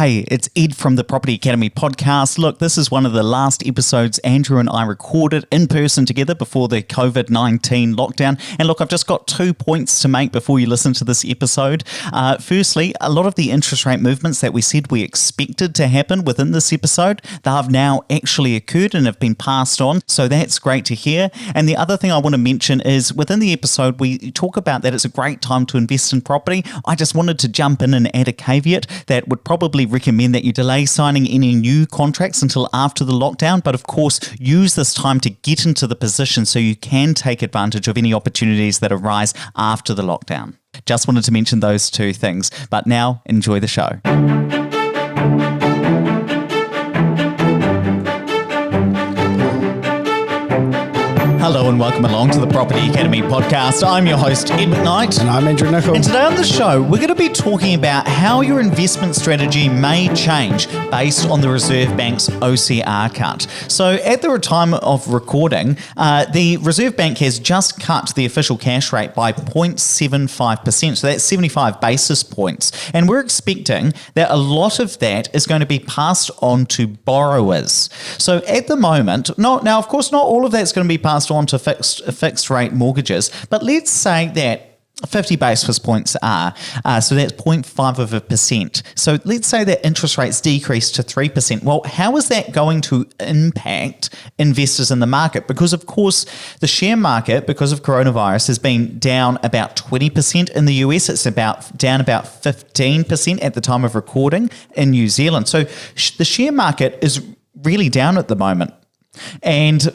Hey, it's Ed from the Property Academy podcast. Look, this is one of the last episodes Andrew and I recorded in person together before the COVID-19 lockdown. And look, I've just got 2 points to make before you listen to this episode. Firstly, a lot of the interest rate movements that we said we expected to happen within this episode, they have now actually occurred and have been passed on. So that's great to hear. And the other thing I want to mention is within the episode, we talk about that it's a great time to invest in property. I just wanted to jump in and add a caveat that would probably recommend that you delay signing any new contracts until after the lockdown, but of course use this time to get into the position so you can take advantage of any opportunities that arise after the lockdown. Just wanted to mention those two things, but now enjoy the show. Hello and welcome along to the Property Academy podcast. I'm your host, Ed McKnight. And I'm Andrew Nicol. And today on the show, we're going to be talking about how your investment strategy may change based on the Reserve Bank's OCR cut. So at the time of recording, the Reserve Bank has just cut the official cash rate by 0.75%. So that's 75 basis points. And we're expecting that a lot of that is going to be passed on to borrowers. So at the moment, now of course, not all of that's going to be passed on to fixed rate mortgages, but let's say that 50 basis points are, so that's 0.5%. So let's say that interest rates decrease to 3%. Well, how is that going to impact investors in the market? Because of course, the share market, because of coronavirus, has been down about 20% in the US. It's down about 15% at the time of recording in New Zealand. So the share market is really down at the moment. And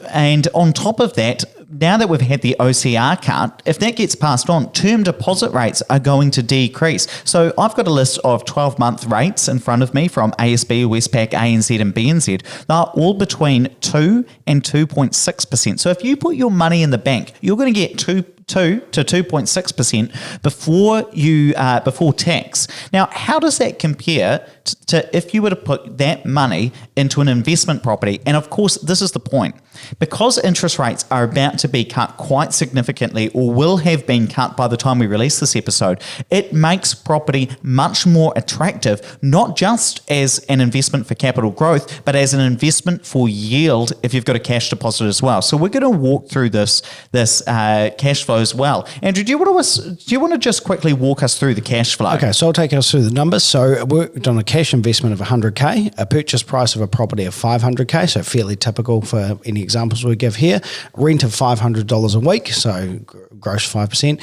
on top of that, now that we've had the OCR cut, if that gets passed on, term deposit rates are going to decrease. So I've got a list of 12-month rates in front of me from ASB, Westpac, ANZ and BNZ. They're all between 2 and 2.6%. So if you put your money in the bank, you're going to get 2 to 2.6% before tax. Now, how does that compare to if you were to put that money into an investment property? And of course, this is the point. Because interest rates are about to be cut quite significantly, or will have been cut by the time we release this episode, it makes property much more attractive, not just as an investment for capital growth, but as an investment for yield if you've got a cash deposit as well. So we're going to walk through this cash flow as well. Andrew, do you want to just quickly walk us through the cash flow? Okay, so I'll take us through the numbers. So we've done a cash investment of 100K, a purchase price of a property of 500K, so fairly typical for any examples we give here. Rent of $500 a week, so gross 5%.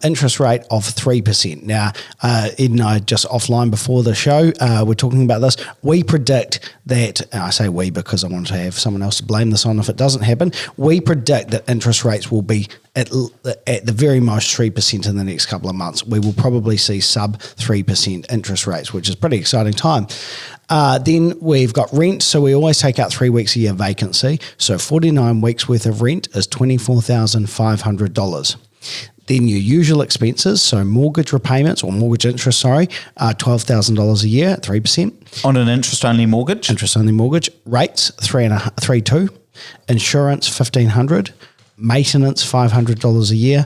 Interest rate of 3%. Now, Ed and I just offline before the show, we're talking about this. We predict that, I say we because I want to have someone else to blame this on if it doesn't happen. We predict that interest rates will be at the very most 3% in the next couple of months. We will probably see sub 3% interest rates, which is a pretty exciting time. Then we've got rent. So we always take out 3 weeks a year vacancy. So 49 weeks worth of rent is $24,500. Then your usual expenses, so mortgage repayments or mortgage interest, are $12,000 a year at 3%. On an interest-only mortgage? Interest-only mortgage. Rates, 3.2. Insurance, $1,500. Maintenance, $500 a year.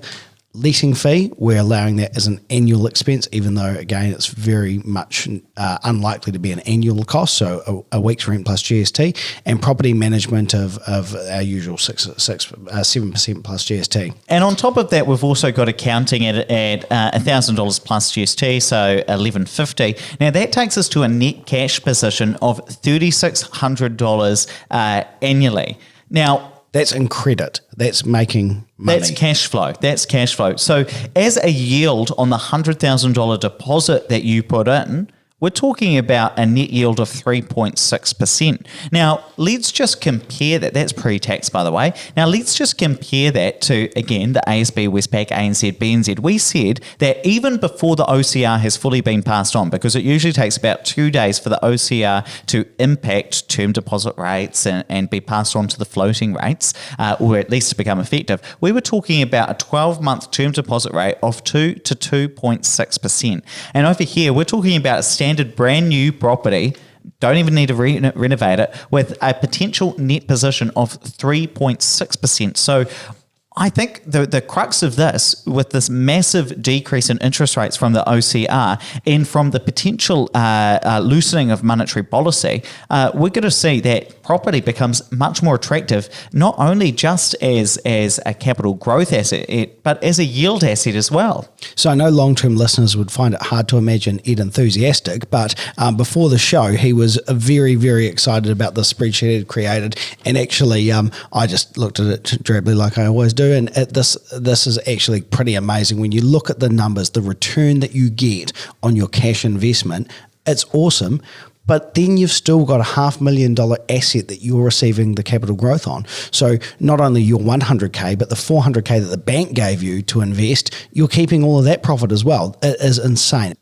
Leasing fee, we're allowing that as an annual expense, even though, again, it's very much unlikely to be an annual cost, so a week's rent plus GST, and property management of our usual 7% plus GST. And on top of that, we've also got accounting at $1,000 plus GST, so $1,150. Now, that takes us to a net cash position of $3,600 annually. Now, that's in credit. That's making money. That's cash flow. So as a yield on the $100,000 deposit that you put in, we're talking about a net yield of 3.6%. Now, let's just compare that. That's pre-tax, by the way. Now, let's just compare that to, again, the ASB, Westpac, ANZ, BNZ. We said that even before the OCR has fully been passed on, because it usually takes about 2 days for the OCR to impact term deposit rates and be passed on to the floating rates, or at least to become effective, we were talking about a 12-month term deposit rate of 2 to 2.6%. And over here, we're talking about a standard brand new property, don't even need to renovate it, with a potential net position of 3.6%. So I think the crux of this, with this massive decrease in interest rates from the OCR and from the potential loosening of monetary policy, we're going to see that property becomes much more attractive, not only just as a capital growth asset, but as a yield asset as well. So I know long-term listeners would find it hard to imagine Ed enthusiastic, but before the show, he was very, very excited about the spreadsheet he had created. And actually, I just looked at it drably like I always do. And this is actually pretty amazing. When you look at the numbers, the return that you get on your cash investment, it's awesome. But then you've still got a $500,000 asset that you're receiving the capital growth on. So not only your 100K, but the 400K that the bank gave you to invest, you're keeping all of that profit as well. It is insane.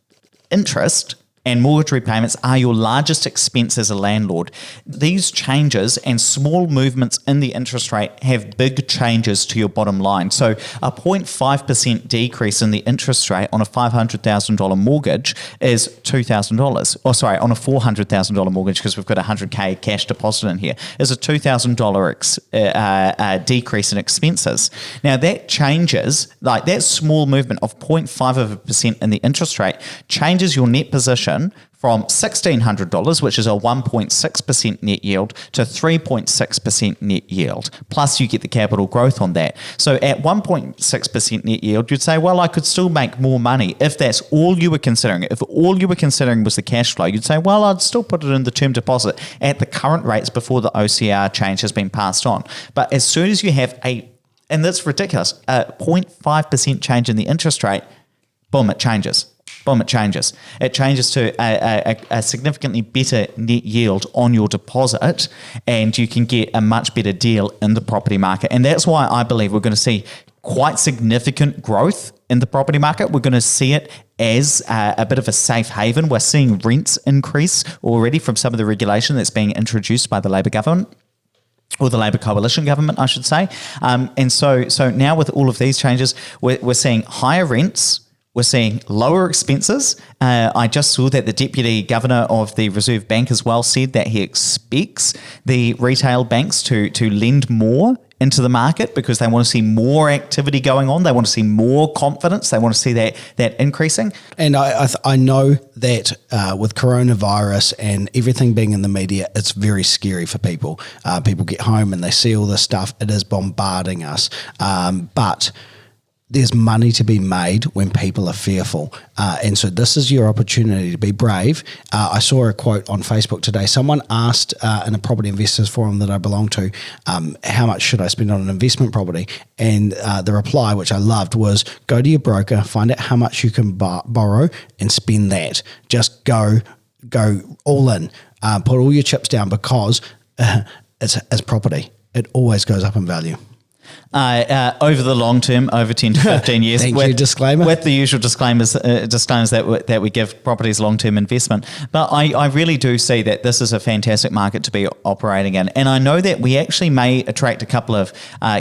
Interest and mortgage repayments are your largest expense as a landlord. These changes and small movements in the interest rate have big changes to your bottom line. So a 0.5% decrease in the interest rate on a $500,000 mortgage is $2,000. Or sorry, on a $400,000 mortgage, because we've got a $100K cash deposit in here, is a $2,000 decrease in expenses. Now that changes, like that small movement of 0.5% in the interest rate changes your net position from $1,600, which is a 1.6% net yield, to 3.6% net yield. Plus you get the capital growth on that. So at 1.6% net yield, you'd say, well, I could still make more money if that's all you were considering. If all you were considering was the cash flow, you'd say, well, I'd still put it in the term deposit at the current rates before the OCR change has been passed on. But as soon as you have and that's ridiculous, a 0.5% change in the interest rate, boom, it changes. Boom, it changes. It changes to a significantly better net yield on your deposit, and you can get a much better deal in the property market. And that's why I believe we're going to see quite significant growth in the property market. We're going to see it as a bit of a safe haven. We're seeing rents increase already from some of the regulation that's being introduced by the Labor government, or the Labor coalition government, I should say. And so now with all of these changes, we're seeing higher rents. We're seeing lower expenses. I just saw that the Deputy Governor of the Reserve Bank as well said that he expects the retail banks to lend more into the market because they want to see more activity going on. They want to see more confidence. They want to see that increasing. And I know that with coronavirus and everything being in the media, it's very scary for people. People get home and they see all this stuff. It is bombarding us. But there's money to be made when people are fearful. And so this is your opportunity to be brave. I saw a quote on Facebook today. Someone asked in a property investors forum that I belong to, how much should I spend on an investment property? And the reply, which I loved, was go to your broker, find out how much you can borrow and spend that. Just go all in, put all your chips down, because it's property. It always goes up in value. Over the long term, over 10 to 15 years. Thank you, disclaimer. With the usual disclaimers that we give properties long-term investment. But I really do see that this is a fantastic market to be operating in. And I know that we actually may attract a couple of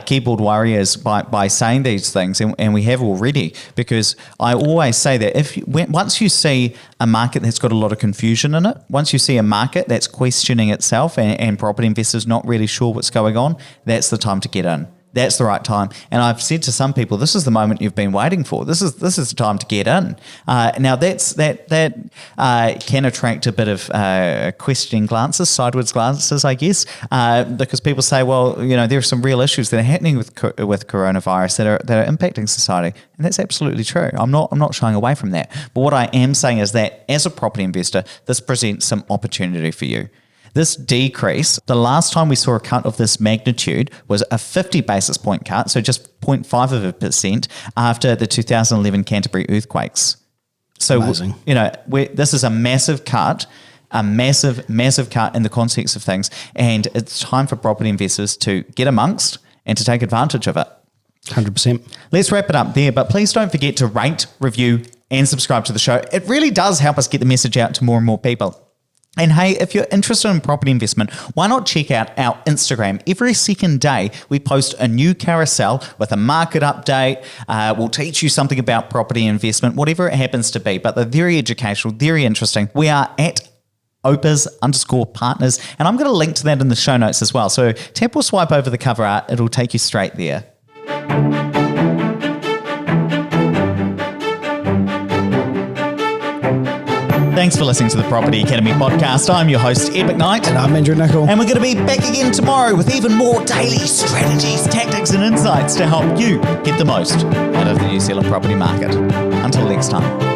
keyboard warriors by saying these things, and we have already, because I always say that once you see a market that's got a lot of confusion in it, once you see a market that's questioning itself and property investors not really sure what's going on, that's the time to get in. That's the right time. And I've said to some people, this is the moment you've been waiting for. This is the time to get in. Now that can attract a bit of questioning glances, sideways glances, I guess, because people say, well, there are some real issues that are happening with coronavirus that are impacting society, and that's absolutely true. I'm not shying away from that. But what I am saying is that as a property investor, this presents some opportunity for you. This decrease, the last time we saw a cut of this magnitude was a 50 basis point cut, so just 0.5% after the 2011 Canterbury earthquakes. So, amazing. This is a massive cut, a massive, massive cut in the context of things, and it's time for property investors to get amongst and to take advantage of it. 100%. Let's wrap it up there, but please don't forget to rate, review, and subscribe to the show. It really does help us get the message out to more and more people. And hey, if you're interested in property investment, why not check out our Instagram? Every second day, we post a new carousel with a market update. We'll teach you something about property investment, whatever it happens to be. But they're very educational, very interesting. We are at OPAS_partners, and I'm going to link to that in the show notes as well. So tap or swipe over the cover art. It'll take you straight there. Thanks for listening to the Property Academy podcast. I'm your host, Ed McKnight. And I'm Andrew Nicol. And we're going to be back again tomorrow with even more daily strategies, tactics, and insights to help you get the most out of the New Zealand property market. Until next time.